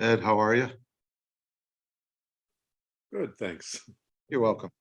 Ed, how are you? Good, thanks. You're welcome.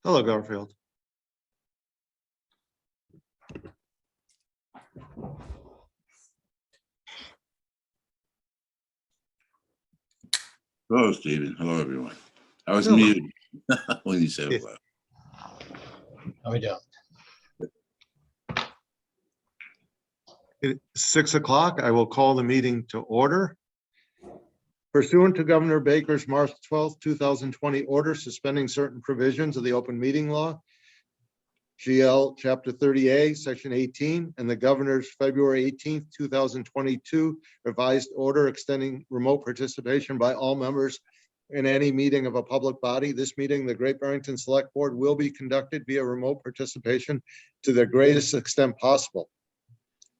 Hello, Garfield. Hello, Stephen. Hello, everyone. I was Hello. muted when you said hello. How we doing? It's 6 o'clock. I will call the meeting to order. Pursuant to Governor Baker's March 12th, 2020 order suspending certain provisions of the open meeting law, GL Chapter 30A, Section 18, and the Governor's February 18th, 2022 revised order extending remote participation by all members in any meeting of a public body. This meeting, the Great Barrington Select Board, will be conducted via remote participation to the greatest extent possible.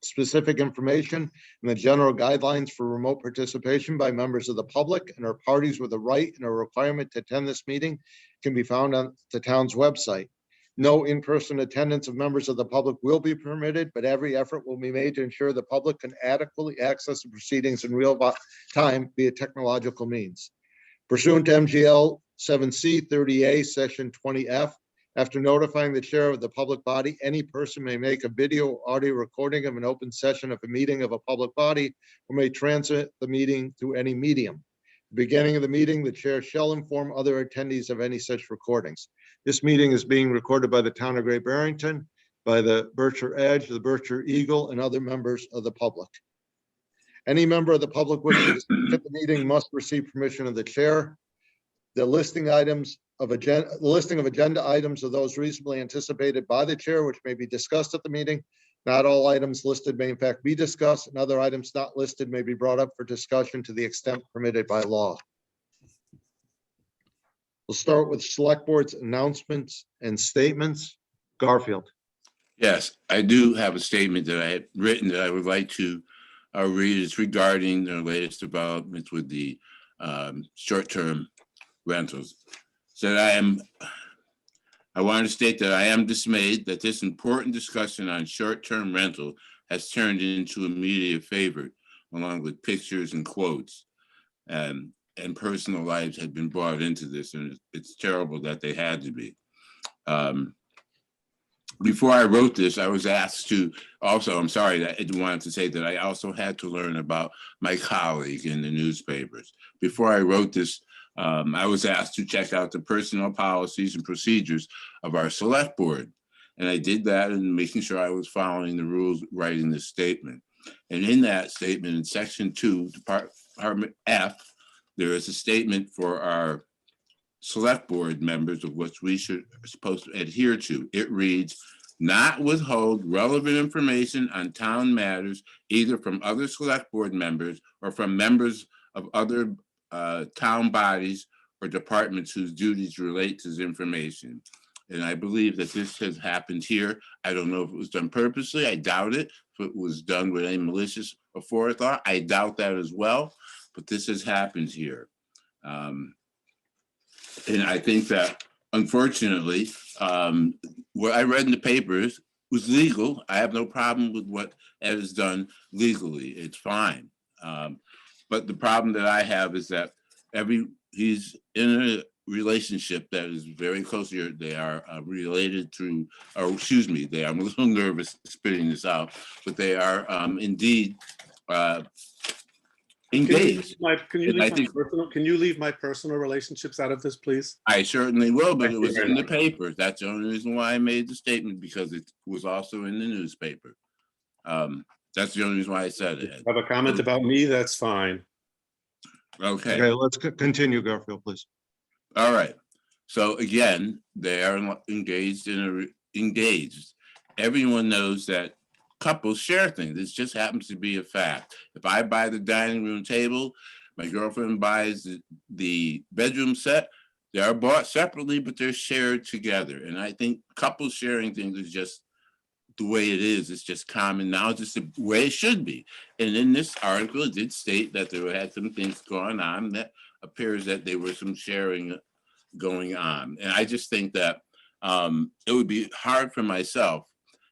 Specific information and the general guidelines for remote participation by members of the public and or parties with a right and a requirement to attend this meeting can be found on the town's website. No in-person attendance of members of the public will be permitted, but every effort will be made to ensure the public can adequately access the proceedings in real time via technological means. Pursuant to MGL 7C 30A Section 20F, after notifying the chair of the public body, any person may make a video or audio recording of an open session of a meeting of a public body or may transmit the meeting through any medium. Beginning of the meeting, the chair shall inform other attendees of any such recordings. This meeting is being recorded by the town of Great Barrington, by the Berkshire Edge, the Berkshire Eagle, and other members of the public. Any member of the public wishing to speak at the meeting must receive permission of the chair. The listing of agenda items are those reasonably anticipated by the chair, which may be discussed at the meeting. Not all items listed may in fact be discussed, and other items not listed may be brought up for discussion to the extent permitted by law. We'll start with Select Board's announcements and statements. Garfield. Yes, I do have a statement that I had written that I would like to read. It's regarding the latest developments with the short-term rentals. So I want to state that I am dismayed that this important discussion on short-term rental has turned into a media favorite, along with pictures and quotes, and personal lives have been brought into this, and it's terrible that they had to be. Before I wrote this, I was asked to also, I'm sorry, I wanted to say that I also had to learn about my colleague in the newspapers. Before I wrote this, I was asked to check out the personnel policies and procedures of our select board. And I did that and making sure I was following the rules, writing this statement. And in that statement, in section 2, Department F, there is a statement for our select board members of what we are supposed to adhere to. It reads, not withhold relevant information on town matters, either from other select board members or from members of other town bodies or departments whose duties relate to this information. And I believe that this has happened here. I don't know if it was done purposely. I doubt it. If it was done with any malicious or forethought, I doubt that as well. But this has happened here. And I think that, unfortunately, what I read in the papers was legal. I have no problem with what Ed has done legally. It's fine. But the problem that I have is that he's in a relationship that is very close here. They are related through, or excuse me, I'm a little nervous spitting this out, but they are indeed engaged. Can you leave my personal relationships out of this, please? I certainly will, but Thank it you was very in the much. paper. That's the only reason why I made the statement, because it was also in the newspaper. That's the only reason why I said it. Have a comment about me? That's fine. Okay. Okay, let's continue, Garfield, please. All right. So again, they are engaged. Everyone knows that couples share things. This just happens to be a fact. If I buy the dining room table, my girlfriend buys the bedroom set, they are bought separately, but they're shared together. And I think couples sharing things is just the way it is. It's just common now, just the way it should be. And in this article, it did state that there had some things going on that appears that there was some sharing going on. And I just think that it would be hard for myself,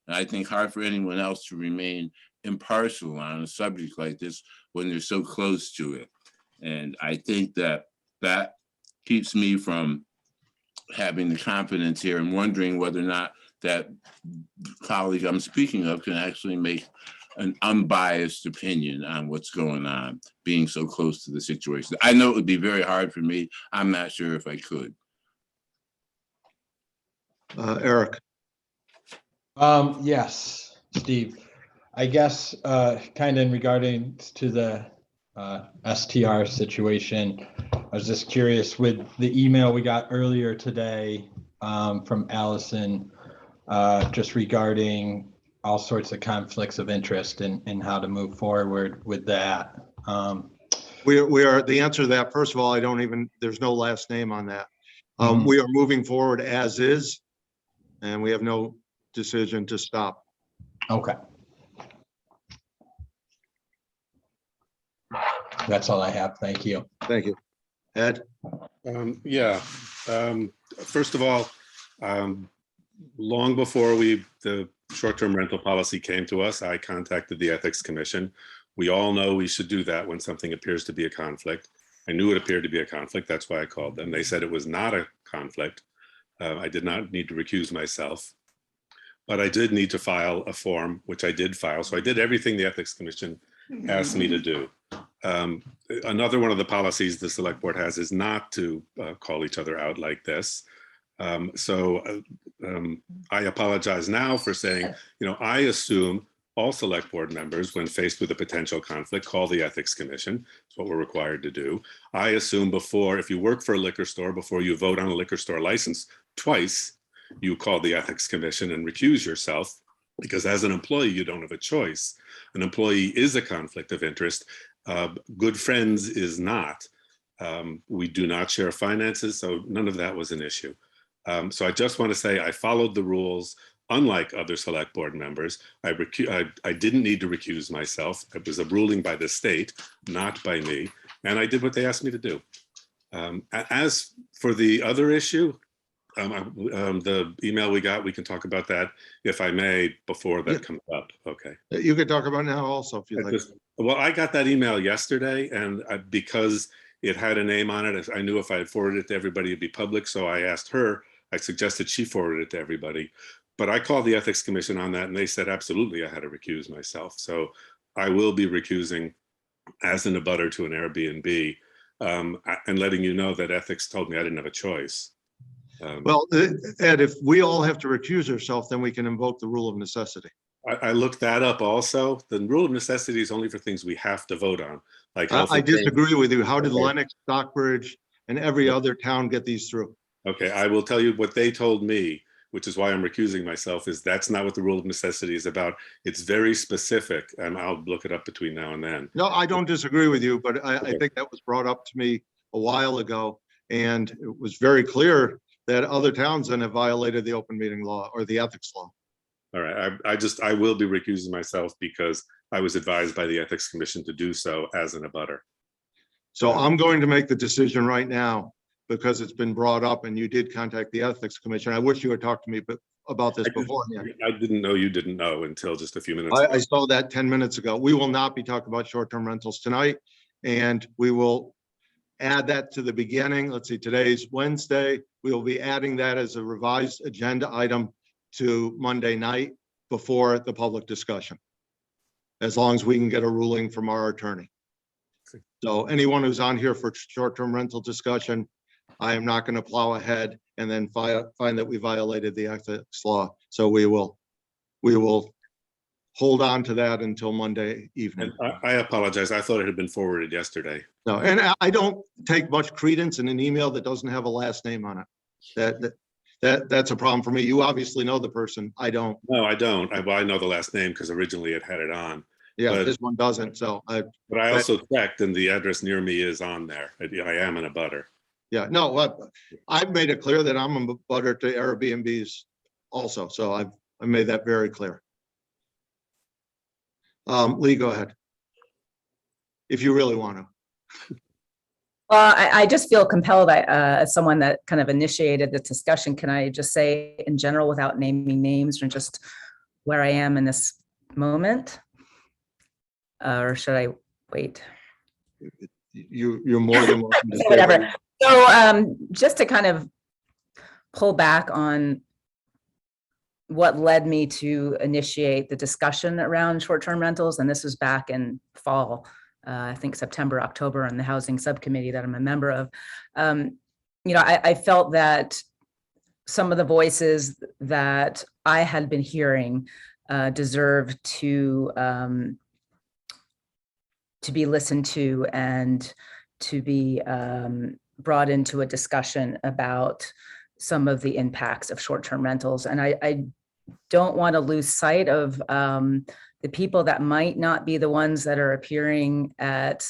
and I think hard for anyone else, to remain impartial on a subject like this when they're so close to it. And I think that that keeps me from having the confidence here and wondering whether or not that colleague I'm speaking of can actually make an unbiased opinion on what's going on, being so close to the situation. I know it would be very hard for me. I'm not sure if I could. Eric. Yes, Steve. I guess kind of in regarding to the STR situation, I was just curious with the email we got earlier today from Allison, just regarding all sorts of conflicts of interest and how to move forward with that. We are, the answer to that, first of all, there's no last name on that. We are moving forward as is, and we have no decision to stop. Okay. That's all I have. Thank you. Thank you. Ed? First of all, long before the short-term rental policy came to us, I contacted the Ethics Commission. We all know we should do that when something appears to be a conflict. I knew it appeared to be a conflict. That's why I called them. They said it was not a conflict. I did not need to recuse myself, but I did need to file a form, which I did file. So I did everything the Ethics Commission asked me to do. Another one of the policies the Select Board has is not to call each other out like this. I apologize now for saying, I assume all Select Board members, when faced with a potential conflict, call the Ethics Commission. It's what we're required to do. I assume if you work for a liquor store, before you vote on a liquor store license twice, you call the Ethics Commission and recuse yourself, because as an employee, you don't have a choice. An employee is a conflict of interest. Good friends is not. We do not share finances, so none of that was an issue. So I just want to say I followed the rules. Unlike other Select Board members, I didn't need to recuse myself. It was a ruling by the state, not by me, and I did what they asked me to do. As for the other issue, the email we got, we can talk about that, if I may, before that comes up. Okay. You could talk about it now also, if you like. Well, I got that email yesterday, and because it had a name on it, I knew if I had forwarded it to everybody, it'd be public. So I asked her, I suggested she forwarded it to everybody. But I called the Ethics Commission on that, and they said, absolutely, I had to recuse myself. So I will be recusing as an abutter to an Airbnb, and letting you know that Ethics told me I didn't have a choice. Well, Ed, if we all have to recuse ourselves, then we can invoke the rule of necessity. I looked that up also. The rule of necessity is only for things we have to vote on. Like I disagree with you. How did Okay. Lennox, Stockbridge, and every other town get these through? Okay, I will tell you what they told me which is why I'm recusing myself, is that's not what the rule of necessity is about. It's very specific, and I'll look it up between now and then. No, I don't disagree with you, but I Okay. think that was brought up to me a while ago. And it was very clear that other towns then have violated the open meeting law or the ethics law. All right, I will be recusing myself because I was advised by the Ethics Commission to do so as an abutter. So I'm going to make the decision right now because it's been brought up and you did contact the Ethics Commission. I wish you had talked to me about this beforehand. I didn't know you didn't know until just a few minutes ago. I saw that 10 minutes ago. We will not be talking about short-term rentals tonight, and we will add that to the beginning. Let's see, today's Wednesday. We will be adding that as a revised agenda item to Monday night before the public discussion, as long as we can get a ruling from our attorney. So anyone who's on here for short-term rental discussion, I am not going to plow ahead and then find that we violated the ethics law. So we will hold on to that until Monday evening. And I apologize. I thought it had been forwarded yesterday. No, and I don't take much credence in an email that doesn't have a last name on it. That's a problem for me. You obviously know the person. I don't. No, I don't. I know the last name because originally it had it on. Yeah, But- this one doesn't. So But I also checked, and the address near me is on there. I am in a butter. yeah, no, I've made it clear that I'm a butter to Airbnbs also. So I made that very clear. Lee, go ahead. If you really want to. Well, I just feel compelled, as someone that kind of initiated the discussion, can I just say in general without naming names or just where I am in this moment? Or should I wait? You're more than welcome to say Whatever. So just to kind of pull back on what led me to initiate the discussion around short-term rentals, and this was back in fall, I think September, October, on the housing subcommittee that I'm a member of. I felt that some of the voices that I had been hearing deserved to be listened to and to be brought into a discussion about some of the impacts of short-term rentals. And I don't want to lose sight of the people that might not be the ones that are appearing at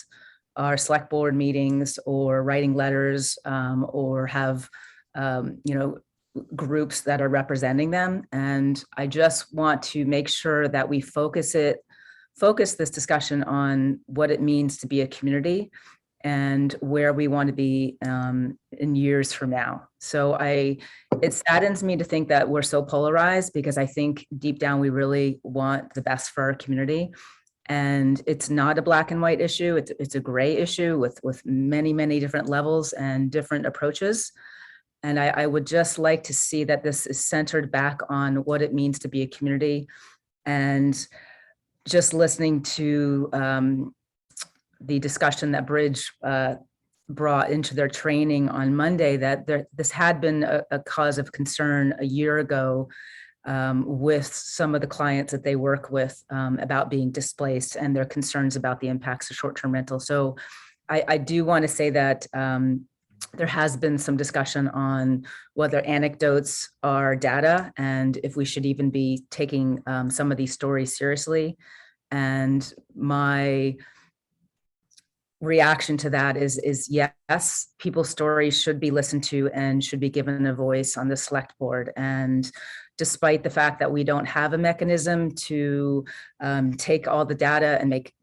our select board meetings or writing letters or have, groups that are representing them. And I just want to make sure that we focus this discussion on what it means to be a community and where we want to be in years from now. So it saddens me to think that we're so polarized, because I think deep down we really want the best for our community. And it's not a black and white issue. It's a gray issue with many, many different levels and different approaches. And I would just like to see that this is centered back on what it means to be a community. And just listening to the discussion that Bridge brought into their training on Monday, that this had been a cause of concern a year ago with some of the clients that they work with about being displaced and their concerns about the impacts of short-term rental. So I do want to say that there has been some discussion on whether anecdotes are data and if we should even be taking some of these stories seriously. And my reaction to that is yes, people's stories should be listened to and should be given a voice on the select board. And despite the fact that we don't have a mechanism to take all the data and make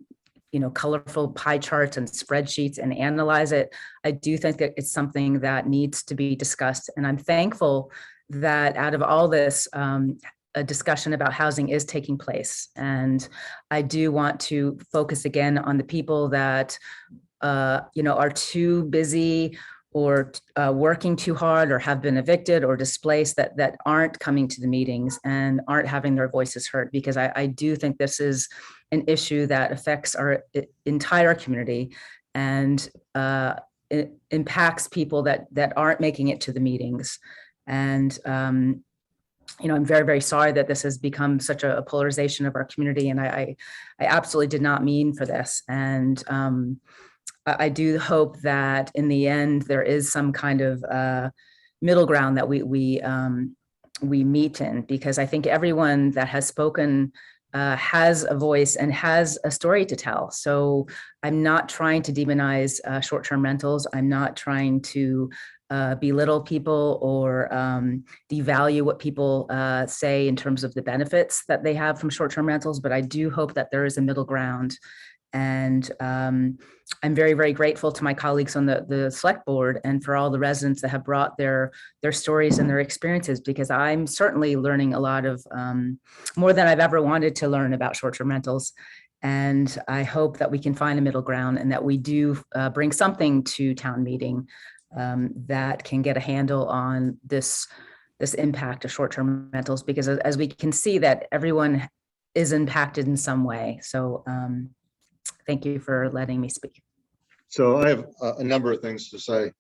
colorful pie charts and spreadsheets and analyze it, I do think that it's something that needs to be discussed. And I'm thankful that out of all this, a discussion about housing is taking place. And I do want to focus again on the people that, are too busy or working too hard or have been evicted or displaced that aren't coming to the meetings and aren't having their voices heard, because I do think this is an issue that affects our entire community and it impacts people that aren't making it to the meetings. And I'm very, very sorry that this has become such a polarization of our community. And I absolutely did not mean for this. And I do hope that in the end, there is some kind of middle ground that we we meet in, because I think everyone that has spoken has a voice and has a story to tell. So I'm not trying to demonize short-term rentals. I'm not trying to belittle people or devalue what people say in terms of the benefits that they have from short-term rentals, but I do hope that there is a middle ground. And I'm very, very grateful to my colleagues on the select board and for all the residents that have brought their stories and their experiences, because I'm certainly learning a lot of more than I've ever wanted to learn about short-term rentals. And I hope that we can find a middle ground and that we do bring something to town meeting that can get a handle on this impact of short-term rentals, because as we can see that everyone is impacted in some way. So thank you for letting me speak. So I have a number of things to say.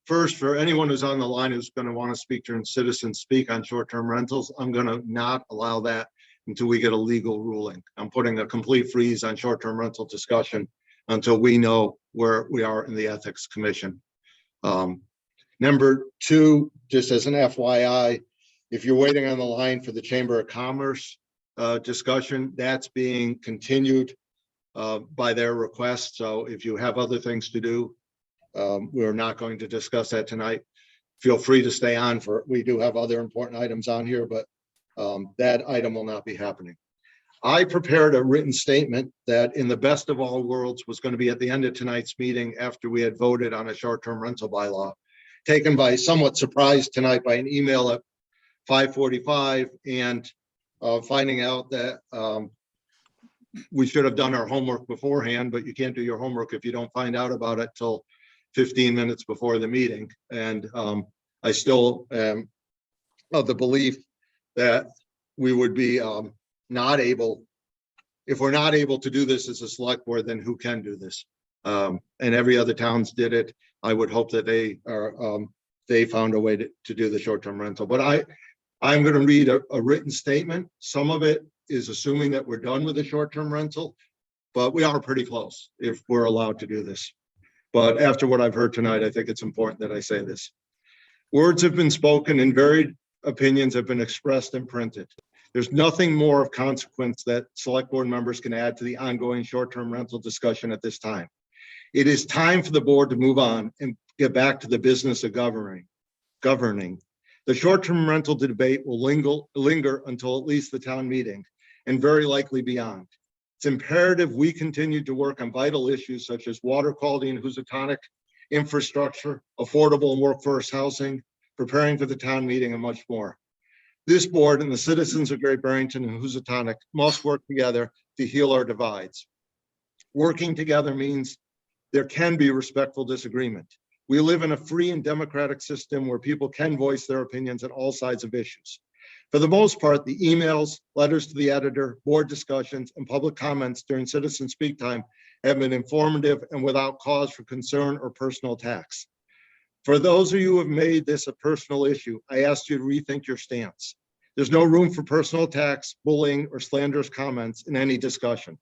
First, for anyone who's on the line who's going to want to speak during citizen speak on short-term rentals, I'm going to not allow that until we get a legal ruling. I'm putting a complete freeze on short-term rental discussion until we know where we are in the Ethics Commission. Number two, just as an FYI, if you're waiting on the line for the Chamber of Commerce discussion, that's being continued by their request. So if you have other things to do, we're not going to discuss that tonight. Feel free to stay on for, we do have other important items on here, but that item will not be happening. I prepared a written statement that in the best of all worlds was going to be at the end of tonight's meeting after we had voted on a short-term rental bylaw, taken by somewhat surprise tonight by an email at 5:45 and finding out that we should have done our homework beforehand, but you can't do your homework if you don't find out about it till 15 minutes before the meeting. And I still am of the belief that we would be not able, if we're not able to do this as a select board, then who can do this? And every other towns did it. I would hope that they found a way to do the short-term rental. But I'm going to read a written statement. Some of it is assuming that we're done with the short-term rental, but we are pretty close if we're allowed to do this. But after what I've heard tonight, I think it's important that I say this. Words have been spoken and varied opinions have been expressed and printed. There's nothing more of consequence that select board members can add to the ongoing short-term rental discussion at this time. It is time for the board to move on and get back to the business of governing. The short-term rental debate will linger until at least the town meeting and very likely beyond. It's imperative we continue to work on vital issues such as water quality and Housatonic infrastructure, affordable and workforce housing, preparing for the town meeting, and much more. This board and the citizens of Great Barrington and Housatonic must work together to heal our divides. Working together means there can be respectful disagreement. We live in a free and democratic system where people can voice their opinions on all sides of issues. For the most part, the emails, letters to the editor, board discussions, and public comments during citizen speak time have been informative and without cause for concern or personal attacks. For those of you who have made this a personal issue, I ask you to rethink your stance. There's no room for personal attacks, bullying, or slanderous comments in any discussion.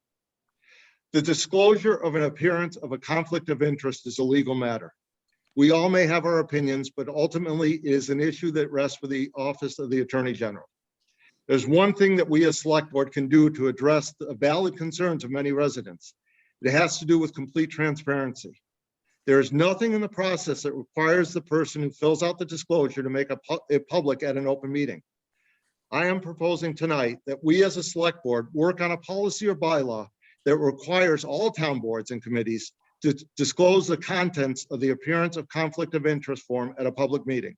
The disclosure of an appearance of a conflict of interest is a legal matter. We all may have our opinions, but ultimately it is an issue that rests with the Office of the Attorney General. There's one thing that we as Select Board can do to address the valid concerns of many residents. It has to do with complete transparency. There is nothing in the process that requires the person who fills out the disclosure to make it public at an open meeting. I am proposing tonight that we as a Select Board work on a policy or bylaw that requires all town boards and committees to disclose the contents of the appearance of conflict of interest form at a public meeting.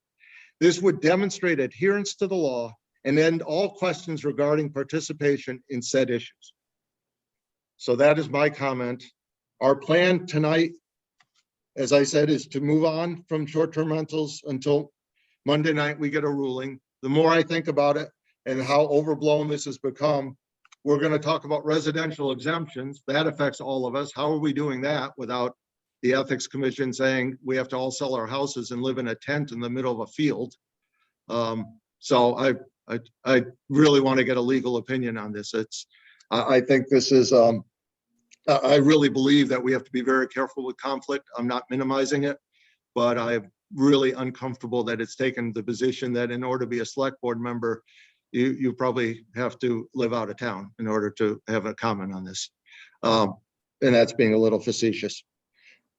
This would demonstrate adherence to the law and end all questions regarding participation in said issues. So that is my comment. Our plan tonight, as I said, is to move on from short-term rentals until Monday night we get a ruling. The more I think about it and how overblown this has become, we're going to talk about residential exemptions. That affects all of us. How are we doing that without the Ethics Commission saying we have to all sell our houses and live in a tent in the middle of a field? So I really want to get a legal opinion on this. I think this is, I really believe that we have to be very careful with conflict. I'm not minimizing it, but really uncomfortable that it's taken the position that in order to be a select board member, you probably have to live out of town in order to have a comment on this. And that's being a little facetious.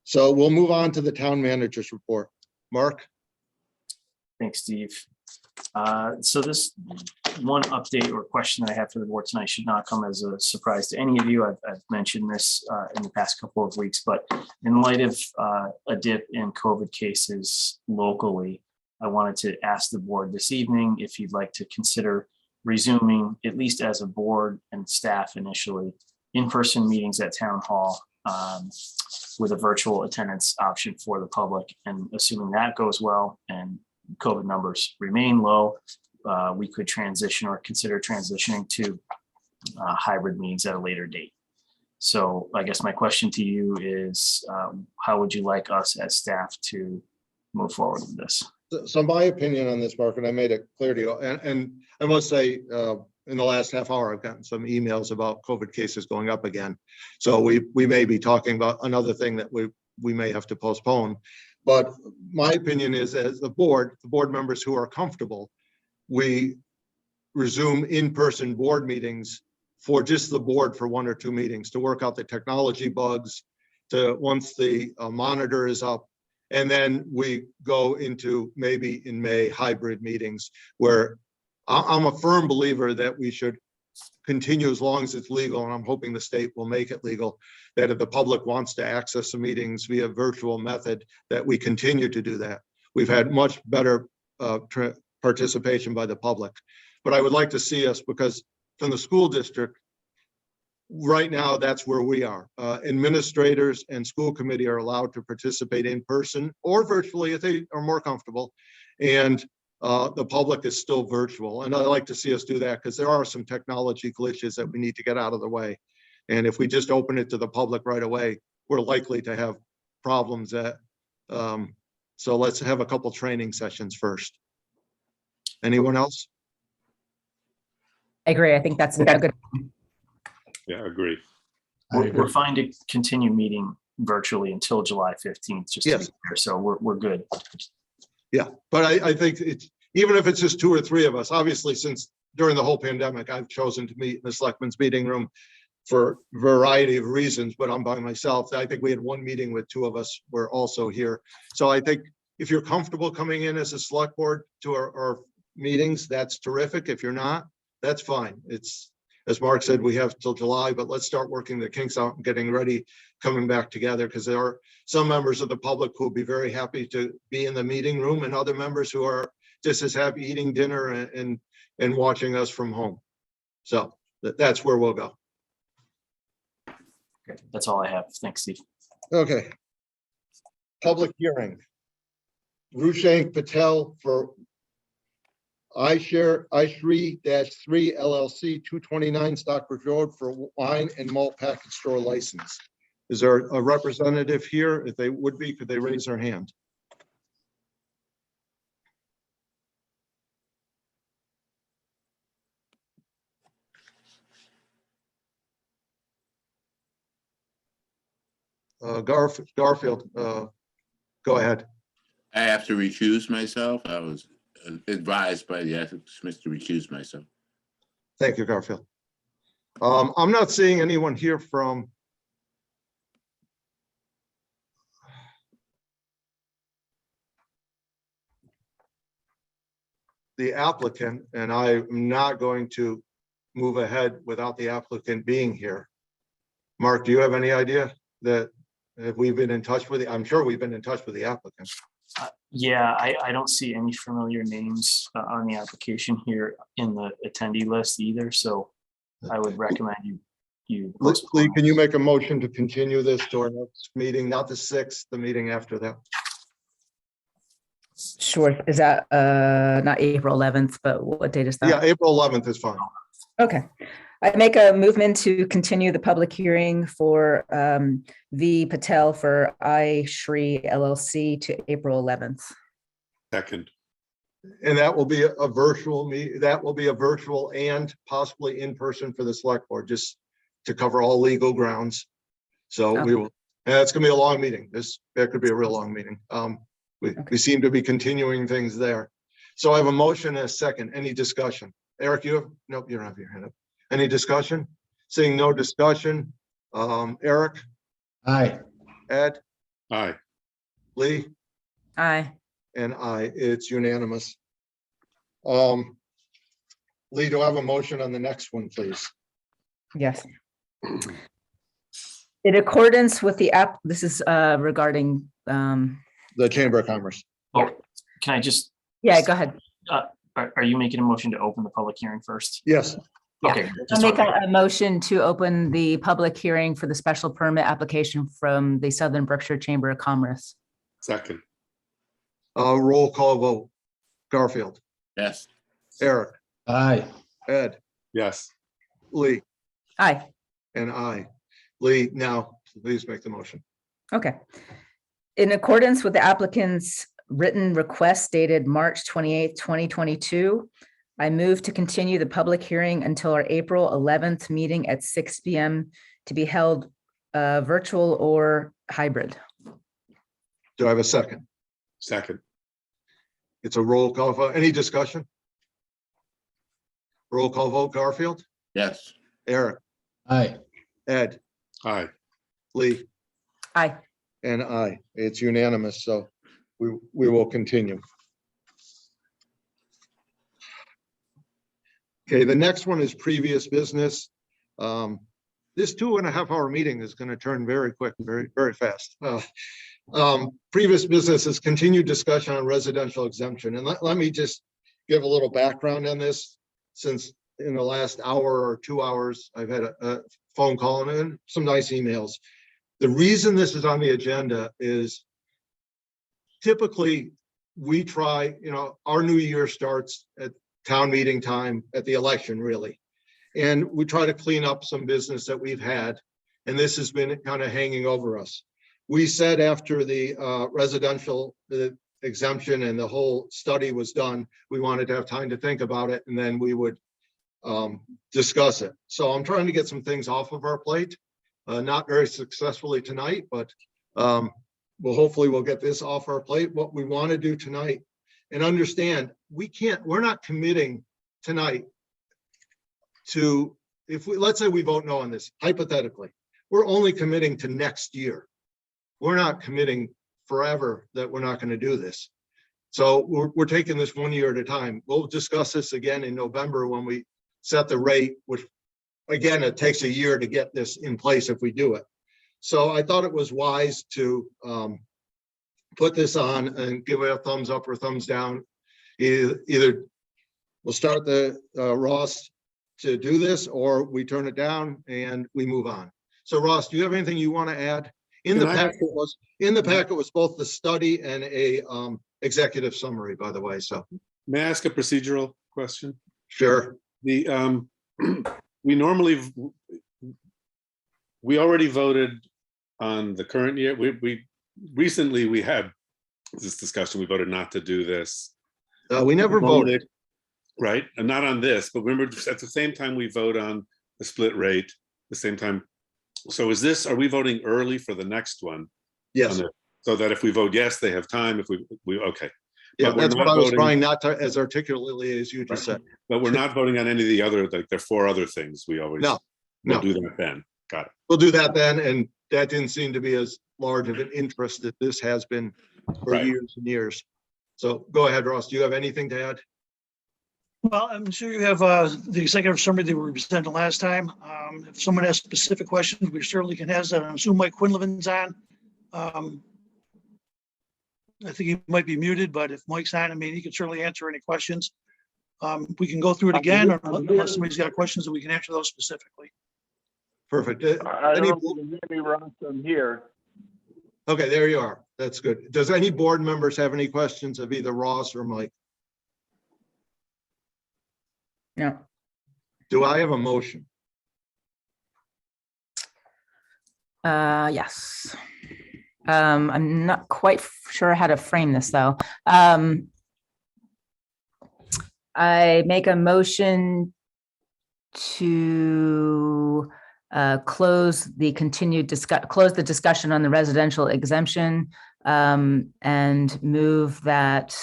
So we'll move on to the town manager's report. Mark? Thanks, Steve. So this one update or question that I have for the board tonight should not come as a surprise to any of you. I've mentioned this in the past couple of weeks, but in light of a dip in COVID cases locally, I wanted to ask the board this evening if you'd like to consider resuming, at least as a board and staff initially, in-person meetings at town hall with a virtual attendance option for the public. And assuming that goes well and COVID numbers remain low, we could transition or consider transitioning to hybrid meetings at a later date. So I guess my question to you is, how would you like us as staff to move forward with this? So my opinion on this, Mark, and I made it clear to you, and I must say, in the last half hour, I've gotten some emails about COVID cases going up again. So we may be talking about another thing that we may have to postpone. But my opinion is, as the board members who are comfortable, we resume in-person board meetings for just the board for 1 or 2 meetings to work out the technology bugs, to once the monitor is up. And then we go into maybe in May hybrid meetings where I'm a firm believer that we should continue as long as it's legal. And I'm hoping the state will make it legal, that if the public wants to access the meetings via virtual method, that we continue to do that. We've had much better participation by the public. But I would like to see us, because from the school district, right now, that's where we are. Administrators and school committee are allowed to participate in person or virtually if they are more comfortable. And the public is still virtual. And I'd like to see us do that because there are some technology glitches that we need to get out of the way. And if we just open it to the public right away, we're likely to have problems that, so let's have a couple training sessions first. Anyone else? I agree. I think that's a good. Yeah, agree. We're fine to continue meeting virtually until July 15th, just to be Yes. clear. So we're good. Yeah, but I think it's, even if it's just 2 or 3 of us, obviously, since during the whole pandemic, I've chosen to meet in the selectmen's meeting room for a variety of reasons, but I'm by myself. I think we had 1 meeting with 2 of us were also here. So I think if you're comfortable coming in as a select board to our meetings, that's terrific. If you're not, that's fine. It's, as Mark said, we have till July, but let's start working the kinks out and getting ready, coming back together, because there are some members of the public who will be very happy to be in the meeting room and other members who are just as happy eating dinner and watching us from home. So that's where we'll go. Okay, that's all I have. Thanks, Steve. Okay. Public hearing. Rushank Patel for iShri-3 LLC, 229 Stockbridge Road for wine and malt package store license. Is there a representative here? If they would be, could they raise their hand? Garfield, go ahead. I have to recuse myself. I was advised by the ethics committee to recuse myself. Thank you, Garfield. I'm not seeing anyone here from the applicant, and I'm not going to move ahead without the applicant being here. Mark, do you have any idea that if we've been in touch with I'm sure we've been in touch with the applicant. Yeah, I don't see any familiar names on the application here in the attendee list either. So I would recommend you. Lee, can you make a motion to continue this to our next meeting, not the 6th, the meeting after that? Sure. Is that not April 11th, but what date is that? Yeah, April 11th is fine. Okay. I make a movement to continue the public hearing for V. Patel for iShri LLC to April 11th. Second. And that will be a virtual meet. That will be a virtual and possibly in person for the select board, just to cover all legal grounds. So we will, and it's gonna be a long meeting. That could be a real long meeting. We seem to be continuing things there. So I have a motion and a second. Any discussion? Eric, you have, nope, you don't have your hand up. Any discussion? Seeing no discussion. Eric, Aye. Ed, Aye. Lee, Aye. and I. It's unanimous. Lee, do I have a motion on the next one, please? Yes. In accordance with the app, this is regarding, The Chamber of Commerce. Oh, can I just, yeah, go ahead. are you making a motion to open the public hearing first? Yes, Yeah. Okay. I'll just make wanted- a motion to open the public hearing for the special permit application from the Southern Berkshire Chamber of Commerce. Second. roll call vote. Garfield, Yes. Eric, Aye. Ed, Yes. Lee, Aye. and I. Lee, now please make the motion. Okay. In accordance with the applicant's written request dated March 28th, 2022, I move to continue the public hearing until our April 11th meeting at 6 p.m. to be held virtual or hybrid. Do I have a second? Second. It's a roll call vote. Any discussion? Roll call vote. Garfield, Yes. Eric, Aye. Ed, Aye. Lee, Aye. and I. It's unanimous, so we will continue. Okay, the next one is previous business. This 2.5-hour meeting is going to turn very quick, very fast. Previous business is continued discussion on residential exemption. And let me just give a little background on this, since in the last hour or 2 hours, I've had a phone call and some nice emails. The reason this is on the agenda is typically we try, our new year starts at town meeting time, at the election, really. And we try to clean up some business that we've had, and this has been kind of hanging over us. We said after the residential exemption and the whole study was done, we wanted to have time to think about it, and then we would discuss it. So I'm trying to get some things off of our plate, not very successfully tonight, but hopefully we'll get this off our plate. What we want to do tonight, and understand, we're not committing tonight to, let's say we vote no on this, hypothetically, we're only committing to next year. We're not committing forever that we're not going to do this. So we're taking this 1 year at a time. We'll discuss this again in November when we set the rate, which again, it takes a year to get this in place if we do it. So I thought it was wise to put this on and give it a thumbs up or thumbs down. Either we'll start the Ross to do this, or we turn it down and we move on. So Ross, do you have anything you want to add? In the packet was both the study and a executive summary, by the way. So May I ask a procedural question? sure. The we already voted on the current year. We recently had this discussion. We voted not to do this. We never voted. Right, and not on this, but remember at the same time we vote on the split rate, the same time. So are we voting early for the next one? Yes. So that if we vote yes, they have time. If we okay. Yeah, But we're that's not what I was voting- trying not to as articulately as you just said. But we're not voting on any of the other, like there are 4 other things we always. No, We'll no. do that then. Got it. We'll do that then, and that didn't seem to be as large of an interest that this has been for Right. years and years. So go ahead, Ross. Do you have anything to add? Well, I'm sure you have the executive summary that we presented last time. If someone has specific questions, we certainly can ask that. I assume Mike Quinlivan's on. I think he might be muted, but if Mike's on, I mean, he can certainly answer any questions. We can go through it again, or unless somebody's got questions, that we can answer those specifically. Perfect. I Any don't know if you can hear me, Ross, I'm here. Okay, there you are. That's good. Does any board members have any questions of either Ross or Mike? No. Do I have a motion? Yes. I'm not quite sure how to frame this, though. I make a motion to close the discussion on the residential exemption and move that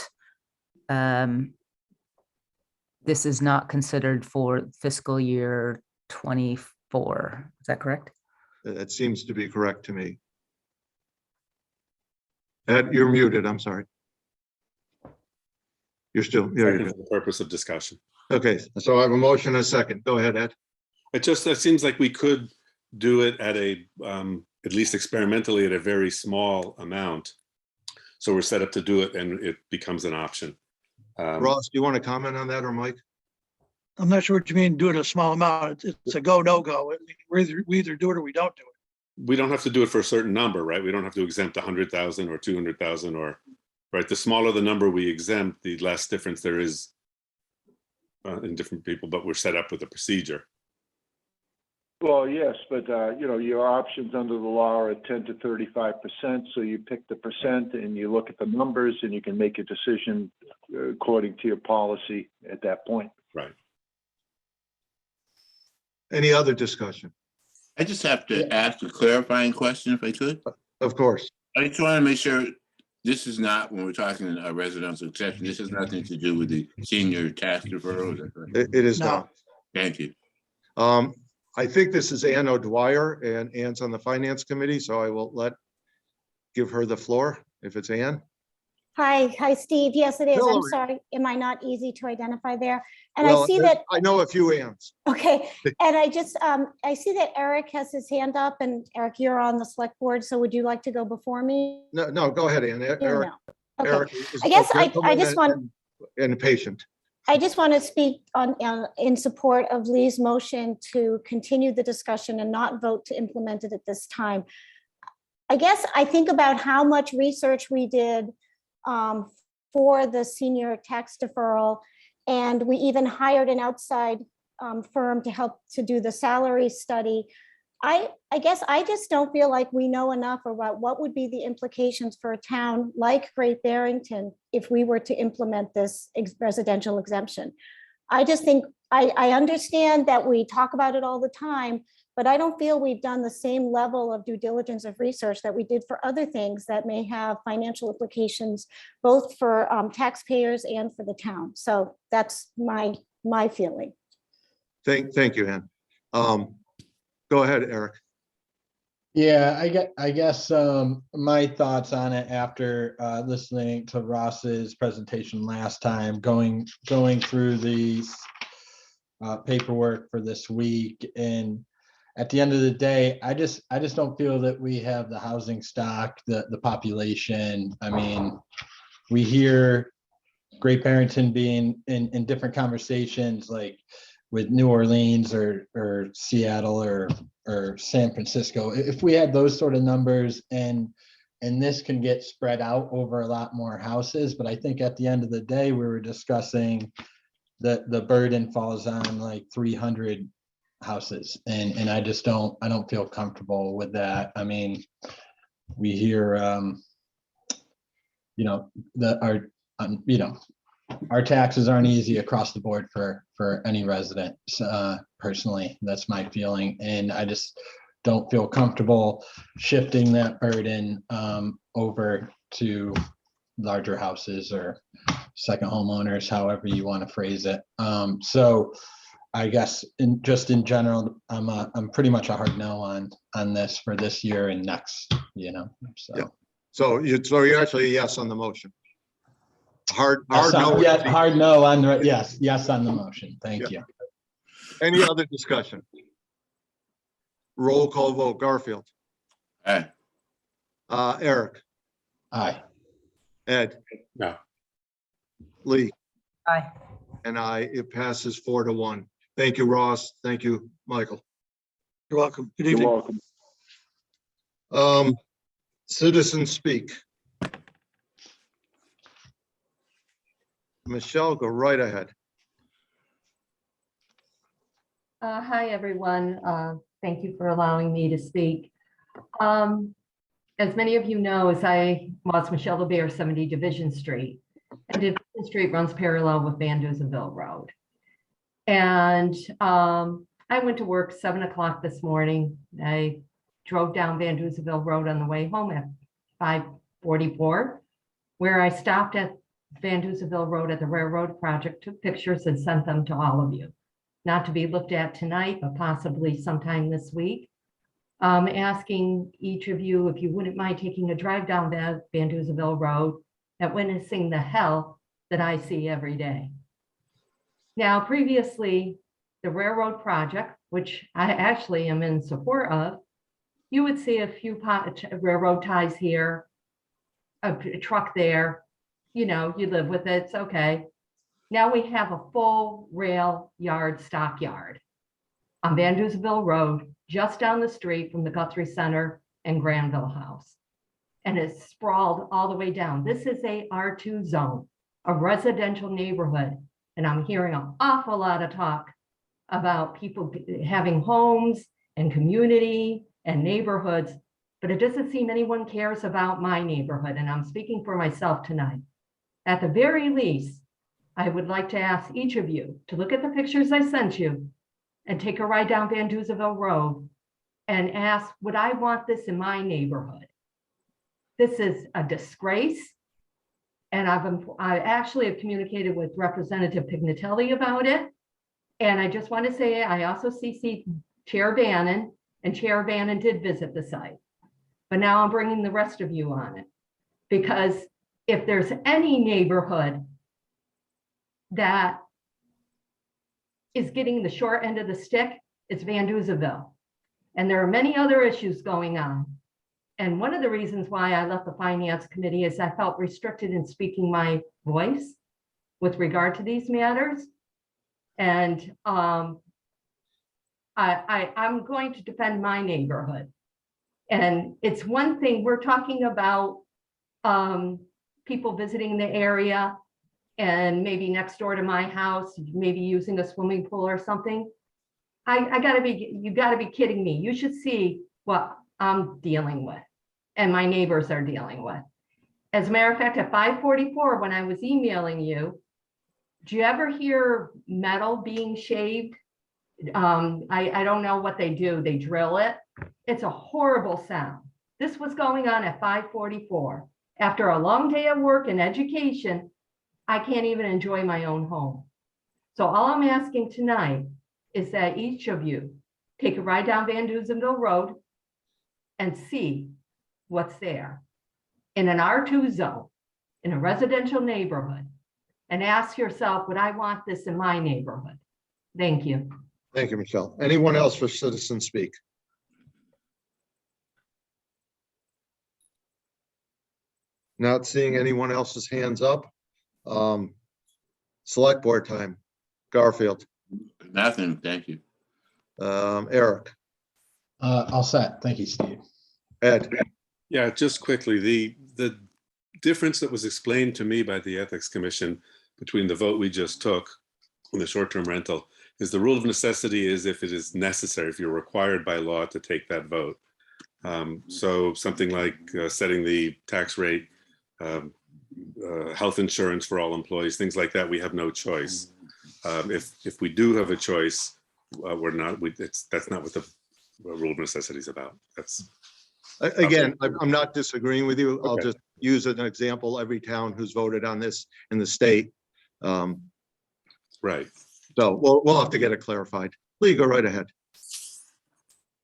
this is not considered for fiscal year 24. Is that correct? That seems to be correct to me. Ed, you're muted, I'm sorry. You're still, there you Second go. for the purpose of discussion. Okay, so I have a motion and a second. Go ahead, Ed. It seems like we could do it at at least experimentally at a very small amount. So we're set up to do it and it becomes an option. Ross, do you want to comment on that, or Mike? I'm not sure what you mean, do it a small amount. It's a go, no go. We either do it or we don't do it. We don't have to do it for a certain number, right? We don't have to exempt 100,000 or 200,000 or, right? The smaller the number we exempt, the less difference there is in different people, but we're set up with a procedure. Well, yes, but your options under the law are 10 to 35%. So you pick the percent and you look at the numbers and you can make a decision according to your policy at that point. Right. Any other discussion? I just have to ask a clarifying question if I could. Of course. I just want to make sure this is not, when we're talking a residential exception, this has nothing to do with the senior tax deferral. Is that correct? It is No. not. Thank you. I think this is Ann O'Dwyer, and Ann's on the finance committee, so I will give her the floor if it's Ann. Hi, Steve. Yes, it is. I'm Hillary. sorry. Am I not easy to identify there? And Well, I see that, I know a few Anns. okay. And I just, I see that Eric has his hand up, and Eric, you're on the select board. So would you like to go before me? No, go ahead, Ann. Or Eric, no? Okay. Eric is I guess a I gentleman just want- and patient. I just want to speak in support of Lee's motion to continue the discussion and not vote to implement it at this time. I guess I think about how much research we did for the senior tax deferral, and we even hired an outside firm to help to do the salary study. I guess I just don't feel like we know enough about what would be the implications for a town like Great Barrington if we were to implement this residential exemption. I just think, I understand that we talk about it all the time, but I don't feel we've done the same level of due diligence of research that we did for other things that may have financial implications, both for taxpayers and for the town. So that's my feeling. Thank you, Ann. Go ahead, Eric. Yeah, I guess my thoughts on it after listening to Ross's presentation last time, going through the paperwork for this week, and at the end of the day, I just don't feel that we have the housing stock, the population. I mean, we hear Great Barrington being in different conversations, like with New Orleans or Seattle or San Francisco. If we had those sort of numbers, and this can get spread out over a lot more houses, but I think at the end of the day, we were discussing that the burden falls on like 300 houses, and I don't feel comfortable with that. I mean, we hear our taxes aren't easy across the board for any resident. Personally, that's my feeling, and I just don't feel comfortable shifting that burden over to larger houses or second homeowners, however you want to phrase it. So I guess in general, I'm pretty much a hard no on this for this year and next. So. Yeah. So you're actually a yes on the motion. Hard Yes, no. hard no on the, yes on the motion. Thank you. Any other discussion? Roll call vote. Garfield. Aye. Eric. Aye. Ed. No. Lee. Aye. And it passes 4-1. Thank you, Ross. Thank you, Michael. You're welcome. Good You're evening. welcome. Citizens speak. Michelle, go right ahead. Hi, everyone. Thank you for allowing me to speak. As many of you know, I was Michelle LeBear, 70 Division Street. And Division Street runs parallel with Van Duzenville Road. And I went to work 7 o'clock this morning. I drove down Van Duzenville Road on the way home at 544, where I stopped at Van Duzenville Road at the railroad project, took pictures and sent them to all of you. Not to be looked at tonight, but possibly sometime this week. Asking each of you if you wouldn't mind taking a drive down Van Duzenville Road and witnessing the hell that I see every day. Now, previously, the railroad project, which I actually am in support of, you would see a few railroad ties here, a truck there, you know, you live with it, it's okay. Now we have a full rail yard, stockyard on Van Duzenville Road, just down the street from the Guthrie Center and Granville House. And it's sprawled all the way down. This is a R2 zone, a residential neighborhood. And I'm hearing an awful lot of talk about people having homes and community and neighborhoods, but it doesn't seem anyone cares about my neighborhood. And I'm speaking for myself tonight. At the very least, I would like to ask each of you to look at the pictures I sent you and take a ride down Van Duzenville Road and ask, would I want this in my neighborhood? This is a disgrace. And I actually have communicated with Representative Pignatelli about it. And I just want to say, I also CC'd Chair Bannon, and Chair Bannon did visit the site. But now I'm bringing the rest of you on it. Because if there's any neighborhood that is getting the short end of the stick, it's Van Duzenville. And there are many other issues going on. And one of the reasons why I left the Finance Committee is I felt restricted in speaking my voice with regard to these matters. And I'm going to defend my neighborhood. And it's one thing, we're talking about people visiting the area and maybe next door to my house, maybe using a swimming pool or something. You gotta be kidding me. You should see what I'm dealing with and my neighbors are dealing with. As a matter of fact, at 544, when I was emailing you, do you ever hear metal being shaved? I don't know what they do. They drill it. It's a horrible sound. This was going on at 544. After a long day of work and education, I can't even enjoy my own home. So all I'm asking tonight is that each of you take a ride down Van Duzenville Road and see what's there in an R2 zone, in a residential neighborhood, and ask yourself, would I want this in my neighborhood? Thank you. Thank you, Michelle. Anyone else for citizen speak? Not seeing anyone else's hands up. Select board time. Garfield, Nothing, thank you. Eric, All set. Thank you, Steve. Ed, Yeah, just quickly, the difference that was explained to me by the Ethics Commission between the vote we just took on the short-term rental is the rule of necessity is if it is necessary, if you're required by law to take that vote. So something like setting the tax rate, health insurance for all employees, things like that, we have no choice. If we do have a choice, that's not what the rule of necessity is about. That's again, I'm not disagreeing with you. I'll Okay. just use an example. Every town who's voted on this in the state. right. So we'll have to get it clarified. Lee, go right ahead.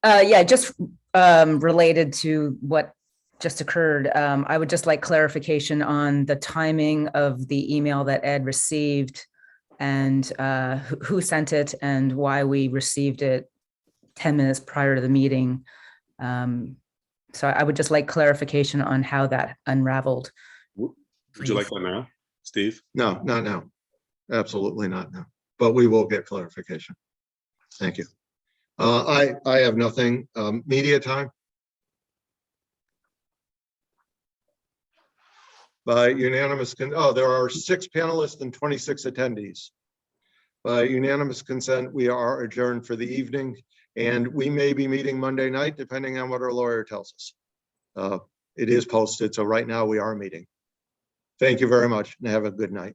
Yeah, just related to what just occurred, I would just like clarification on the timing of the email that Ed received and who sent it and why we received it 10 minutes prior to the meeting. So I would just like clarification on how that unraveled. Would you like that now, Steve? No, not now. Absolutely not now. But we will get clarification. Thank you. I have nothing. Media time. By unanimous, there are 6 panelists and 26 attendees. By unanimous consent, we are adjourned for the evening, and we may be meeting Monday night, depending on what our lawyer tells us. It is posted, so right now we are meeting. Thank you very much, and have a good night.